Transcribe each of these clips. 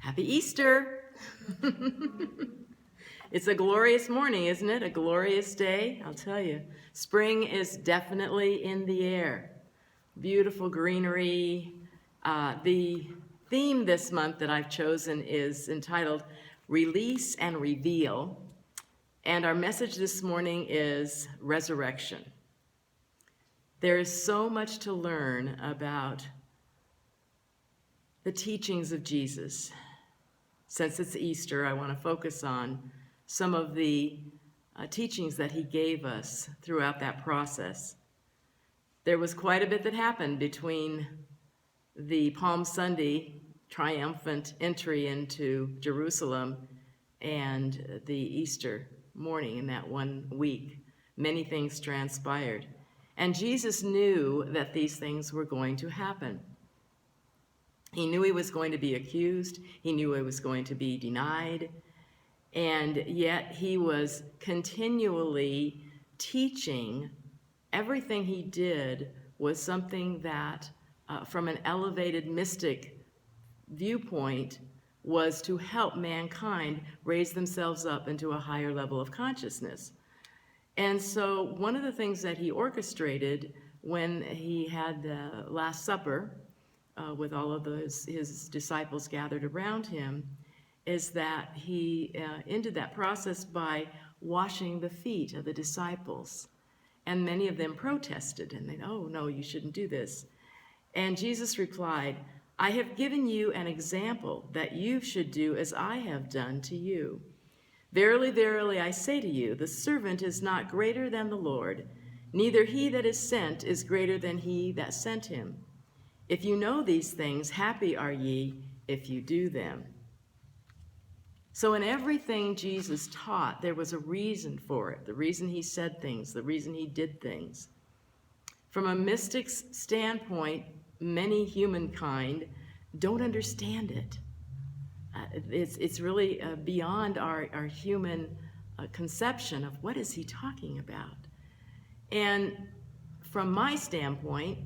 Happy Easter! It's a glorious morning, isn't it? A glorious day, I'll tell you. Spring is definitely in the air. Beautiful greenery. The theme this month that I've chosen is entitled Release and Reveal. And our message this morning is resurrection. There is so much to learn about the teachings of Jesus. Since it's Easter, I want to focus on some of the teachings that he gave us throughout that process. There was quite a bit that happened between the Palm Sunday triumphant entry into Jerusalem and the Easter morning in that 1 week. Many things transpired. And Jesus knew that these things were going to happen. He knew he was going to be accused. He knew he was going to be denied. And yet he was continually teaching. Everything he did was something that, from an elevated mystic viewpoint, was to help mankind raise themselves up into a higher level of consciousness. And so one of the things that he orchestrated when he had the Last Supper, with all of his disciples gathered around him, is that he ended that process by washing the feet of the disciples. And many of them protested, and they, oh, no, you shouldn't do this. And Jesus replied, I have given you an example that you should do as I have done to you. Verily, verily, I say to you, the servant is not greater than the Lord, neither he that is sent is greater than he that sent him. If you know these things, happy are ye if you do them. So in everything Jesus taught, there was a reason for it, the reason he said things, the reason he did things. From a mystic's standpoint, many humankind don't understand it. It's really beyond our human conception of what is he talking about. And from my standpoint,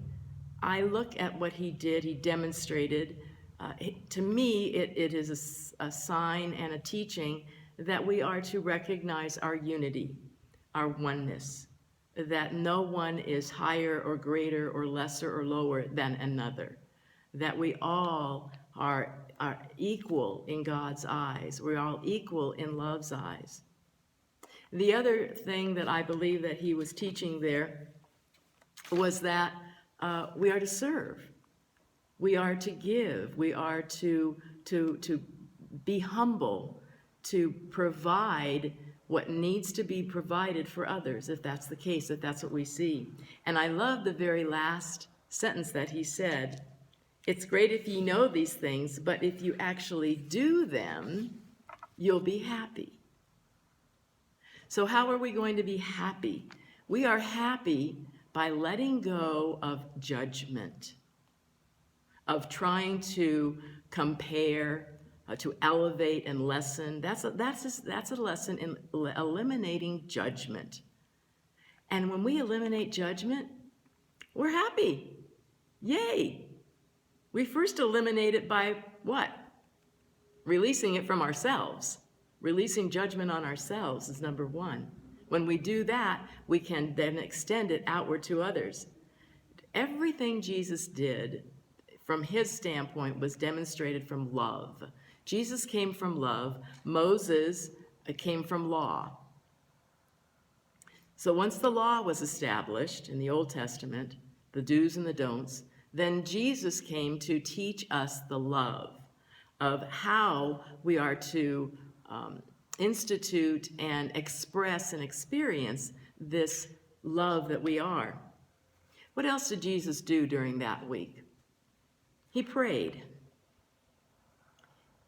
I look at what he did, he demonstrated. To me, it is a sign and a teaching that we are to recognize our unity, our oneness, that no one is higher or greater or lesser or lower than another, that we all are equal in God's eyes. We're all equal in love's eyes. The other thing that I believe that he was teaching there was that we are to serve. We are to give. We are to be humble, to provide what needs to be provided for others, if that's the case, if that's what we see. And I love the very last sentence that he said, it's great if you know these things, but if you actually do them, you'll be happy. So how are we going to be happy? We are happy by letting go of judgment, of trying to compare, to elevate and lessen. That's a lesson in eliminating judgment. And when we eliminate judgment, we're happy. Yay! We first eliminate it by what? Releasing it from ourselves. Releasing judgment on ourselves is number one. When we do that, we can then extend it outward to others. Everything Jesus did, from his standpoint, was demonstrated from love. Jesus came from love. Moses came from law. So once the law was established in the Old Testament, the do's and the don'ts, then Jesus came to teach us the love of how we are to institute and express and experience this love that we are. What else did Jesus do during that week? He prayed.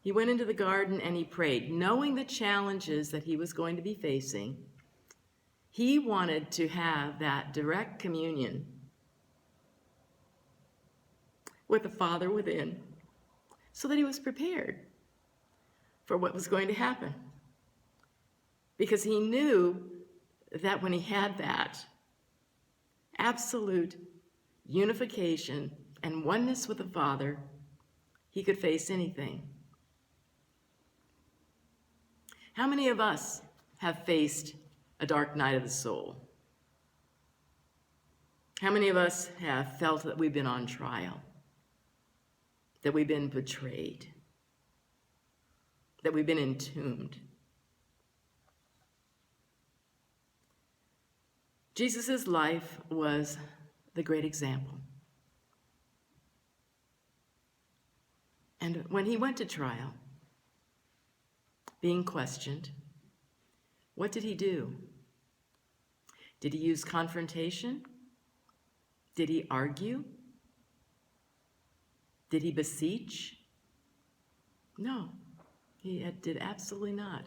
He went into the garden and he prayed, knowing the challenges that he was going to be facing. He wanted to have that direct communion with the Father within, so that he was prepared for what was going to happen. Because he knew that when he had that absolute unification and oneness with the Father, he could face anything. How many of us have faced a dark night of the soul? How many of us have felt that we've been on trial, that we've been betrayed, that we've been entombed? Jesus' life was the great example. And when he went to trial, being questioned, what did he do? Did he use confrontation? Did he argue? Did he beseech? No, he did absolutely not.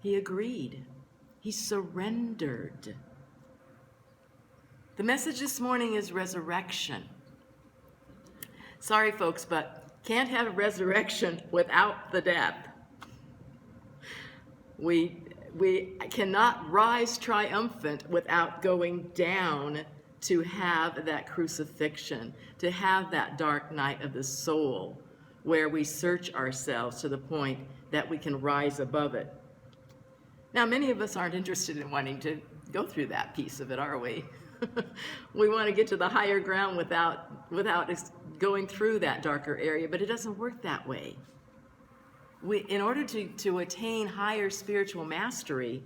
He agreed. He surrendered. The message this morning is resurrection. Sorry, folks, but can't have a resurrection without the death. We cannot rise triumphant without going down to have that crucifixion, to have that dark night of the soul, where we search ourselves to the point that we can rise above it. Now, many of us aren't interested in wanting to go through that piece of it, are we? We want to get to the higher ground without going through that darker area, but it doesn't work that way. In order to attain higher spiritual mastery,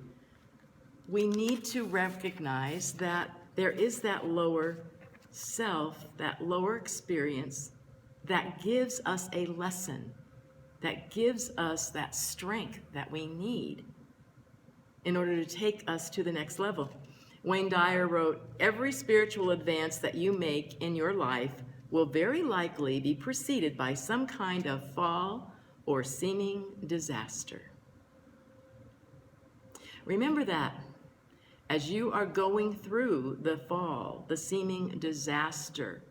we need to recognize that there is that lower self, that lower experience that gives us a lesson, that gives us that strength that we need in order to take us to the next level. Wayne Dyer wrote, "Every spiritual advance that you make in your life will very likely be preceded by some kind of fall or seeming disaster." Remember that as you are going through the fall, the seeming disaster,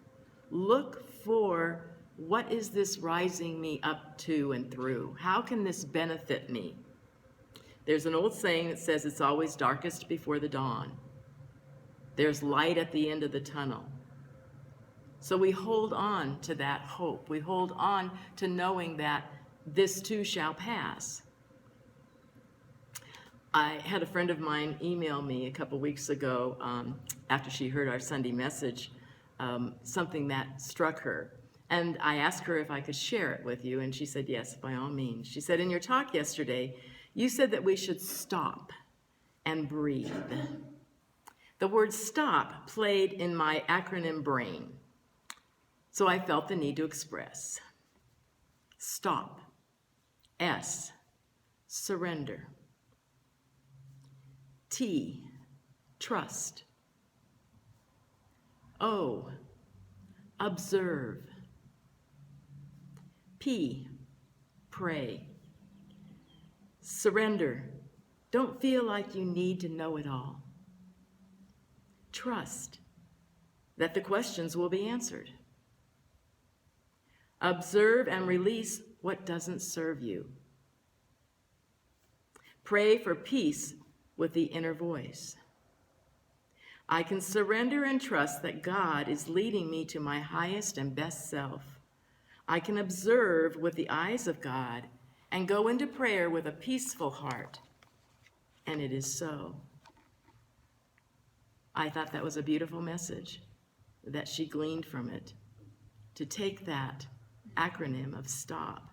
look for, what is this rising me up to and through? How can this benefit me? There's an old saying that says it's always darkest before the dawn. There's light at the end of the tunnel. So we hold on to that hope. We hold on to knowing that this too shall pass. I had a friend of mine email me a couple weeks ago after she heard our Sunday message, something that struck her. And I asked her if I could share it with you, and she said, yes, by all means. She said, in your talk yesterday, you said that we should stop and breathe. The word stop played in my acronym brain, so I felt the need to express. Stop. S, surrender. T, trust. O, observe. P, pray. Surrender. Don't feel like you need to know it all. Trust that the questions will be answered. Observe and release what doesn't serve you. Pray for peace with the inner voice. I can surrender and trust that God is leading me to my highest and best self. I can observe with the eyes of God and go into prayer with a peaceful heart. And it is so. I thought that was a beautiful message that she gleaned from it, to take that acronym of STOP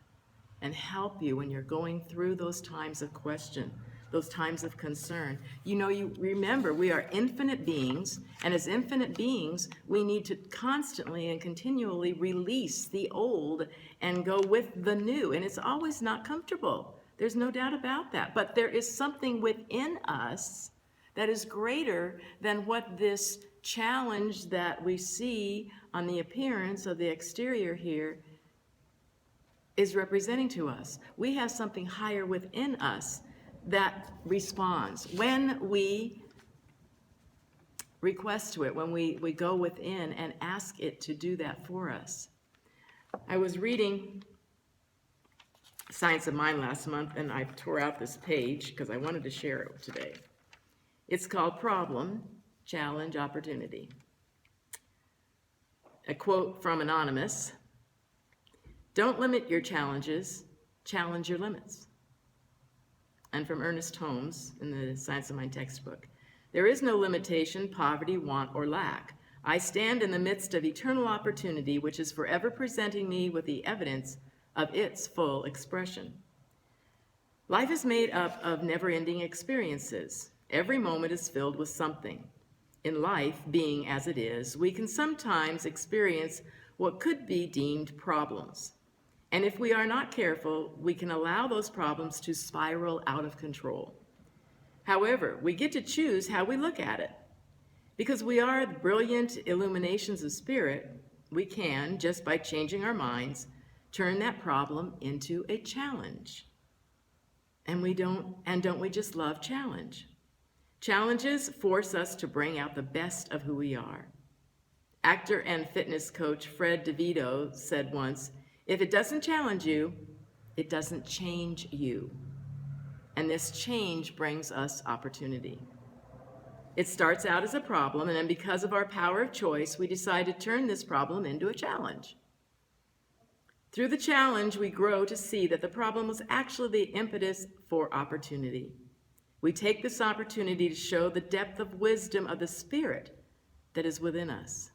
and help you when you're going through those times of question, those times of concern. You know, you remember, we are infinite beings, and as infinite beings, we need to constantly and continually release the old and go with the new, and it's always not comfortable. There's no doubt about that, but there is something within us that is greater than what this challenge that we see on the appearance of the exterior here is representing to us. We have something higher within us that responds. When we request to it, when we go within and ask it to do that for us. I was reading Science of Mind last month, and I tore out this page because I wanted to share it today. It's called Problem, Challenge, Opportunity. A quote from Anonymous: "Don't limit your challenges, challenge your limits." and from Ernest Holmes in the Science of Mind textbook. There is no limitation, poverty, want, or lack. I stand in the midst of eternal opportunity, which is forever presenting me with the evidence of its full expression. Life is made up of never-ending experiences. Every moment is filled with something. In life, being as it is, we can sometimes experience what could be deemed problems. And if we are not careful, we can allow those problems to spiral out of control. However, we get to choose how we look at it. Because we are brilliant illuminations of spirit, we can, just by changing our minds, turn that problem into a challenge. And don't we just love challenge? Challenges force us to bring out the best of who we are. Actor and fitness coach Fred DeVito said once, "If it doesn't challenge you, it doesn't change you." And this change brings us opportunity. It starts out as a problem, and then because of our power of choice, we decide to turn this problem into a challenge. Through the challenge, we grow to see that the problem was actually the impetus for opportunity. We take this opportunity to show the depth of wisdom of the Spirit that is within us.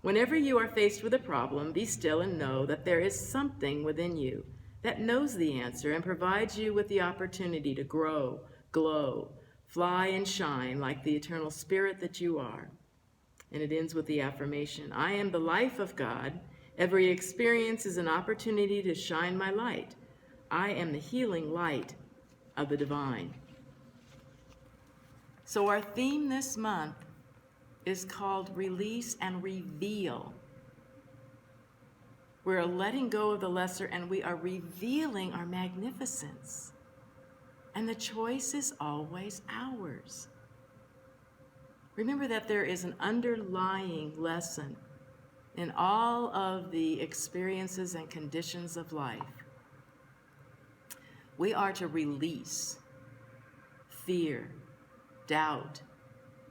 Whenever you are faced with a problem, be still and know that there is something within you that knows the answer and provides you with the opportunity to grow, glow, fly and shine like the eternal spirit that you are. And it ends with the affirmation, I am the life of God. Every experience is an opportunity to shine my light. I am the healing light of the divine. So our theme this month is called Release and Reveal. We're letting go of the lesser and we are revealing our magnificence. And the choice is always ours. Remember that there is an underlying lesson in all of the experiences and conditions of life. We are to release fear, doubt,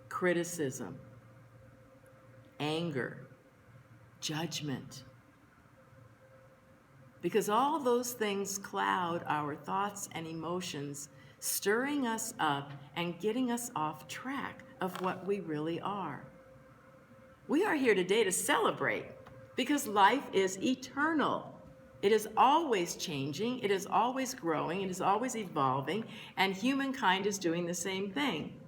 criticism, anger, judgment. Because all those things cloud our thoughts and emotions, stirring us up and getting us off track of what we really are. We are here today to celebrate because life is eternal. It is always changing, it is always growing, it is always evolving, and humankind is doing the same thing.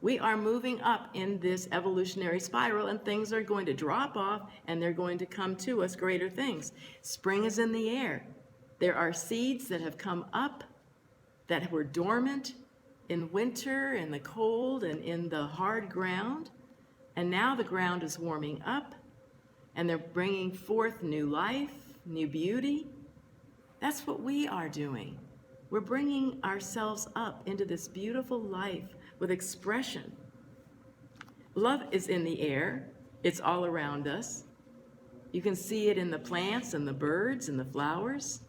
We are moving up in this evolutionary spiral, and things are going to drop off, and they're going to come to us greater things. Spring is in the air. There are seeds that have come up that were dormant in winter, in the cold, and in the hard ground. And now the ground is warming up, and they're bringing forth new life, new beauty. That's what we are doing. We're bringing ourselves up into this beautiful life with expression. Love is in the air. It's all around us. You can see it in the plants and the birds and the flowers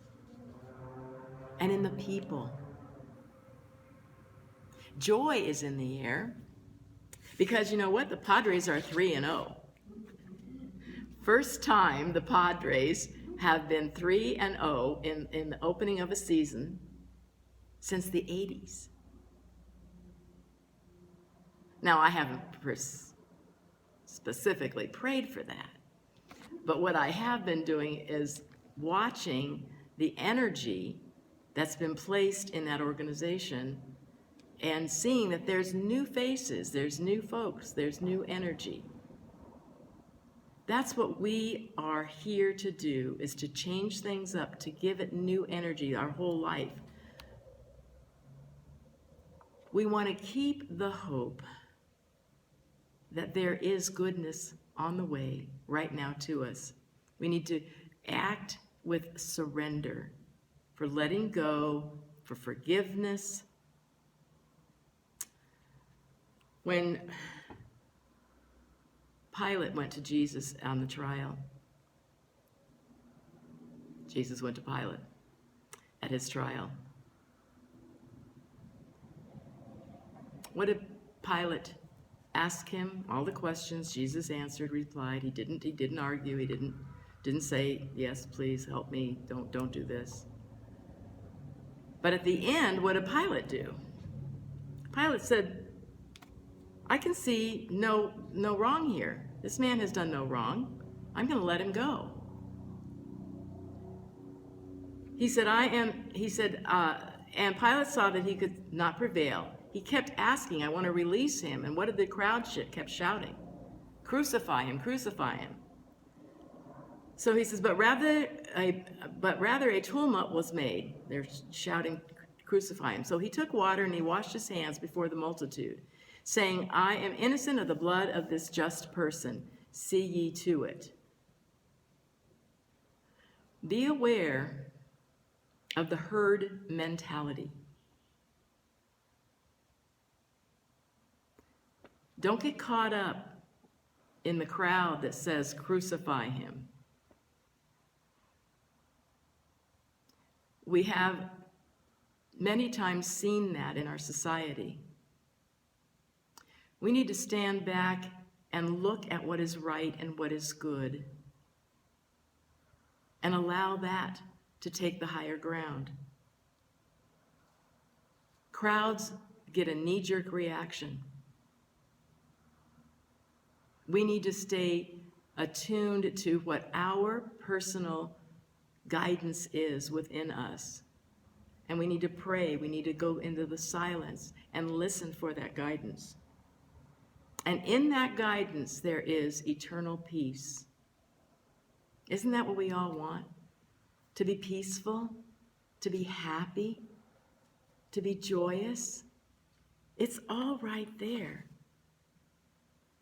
and in the people. Joy is in the air because you know what? The Padres are 3-0. First time the Padres have been 3-0 in the opening of a season since the 80s. Now, I haven't specifically prayed for that, but what I have been doing is watching the energy that's been placed in that organization and seeing that there's new faces, there's new folks, there's new energy. That's what we are here to do, is to change things up, to give it new energy our whole life. We want to keep the hope that there is goodness on the way right now to us. We need to act with surrender, for letting go, for forgiveness. When Pilate went to Jesus on the trial, Jesus went to Pilate at his trial. What did Pilate ask him? All the questions. Jesus answered, replied. He didn't argue. He didn't say, yes, please help me. Don't do this. But at the end, what did Pilate do? Pilate said, I can see no wrong here. This man has done no wrong. I'm going to let him go. He said, and Pilate saw that he could not prevail. He kept asking, I want to release him. And what did the crowd kept shouting? Crucify him, crucify him. So he says, but rather a tumult was made. They're shouting, crucify him. So he took water and he washed his hands before the multitude, saying, I am innocent of the blood of this just person. See ye to it. Be aware of the herd mentality. Don't get caught up in the crowd that says, crucify him. We have many times seen that in our society. We need to stand back and look at what is right and what is good and allow that to take the higher ground. Crowds get a knee-jerk reaction. We need to stay attuned to what our personal guidance is within us. And we need to pray. We need to go into the silence and listen for that guidance. And in that guidance, there is eternal peace. Isn't that what we all want? To be peaceful, to be happy, to be joyous. It's all right there.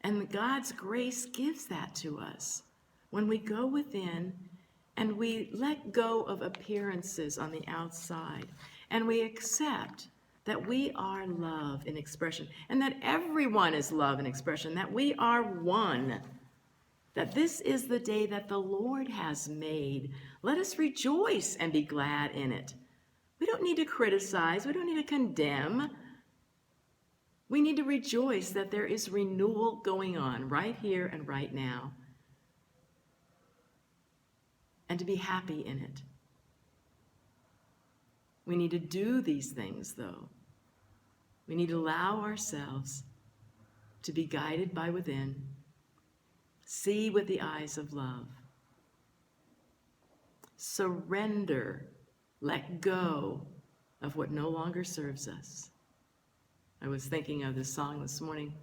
And God's grace gives that to us when we go within and we let go of appearances on the outside and we accept that we are love in expression and that everyone is love in expression, that we are one, that this is the day that the Lord has made. Let us rejoice and be glad in it. We don't need to criticize. We don't need to condemn. We need to rejoice that there is renewal going on right here and right now, and to be happy in it. We need to do these things, though. We need to allow ourselves to be guided by within, see with the eyes of love, surrender, let go of what no longer serves us. I was thinking of this song this morning.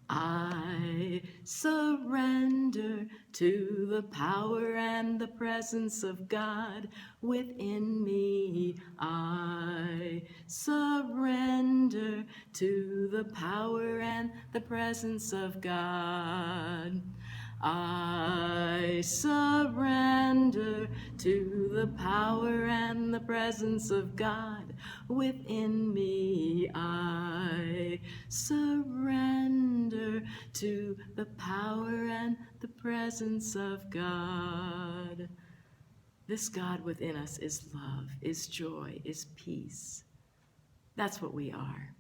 I surrender to the power and the presence of God within me. I surrender to the power and the presence of God. I surrender to the power and the presence of God within me. I surrender to the power and the presence of God. This God within us is love, is joy, is peace. That's what we are.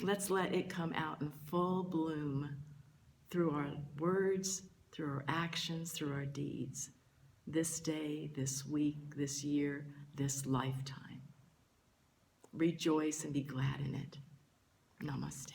Let's let it come out in full bloom through our words, through our actions, through our deeds, this day, this week, this year, this lifetime. Rejoice and be glad in it. Namaste.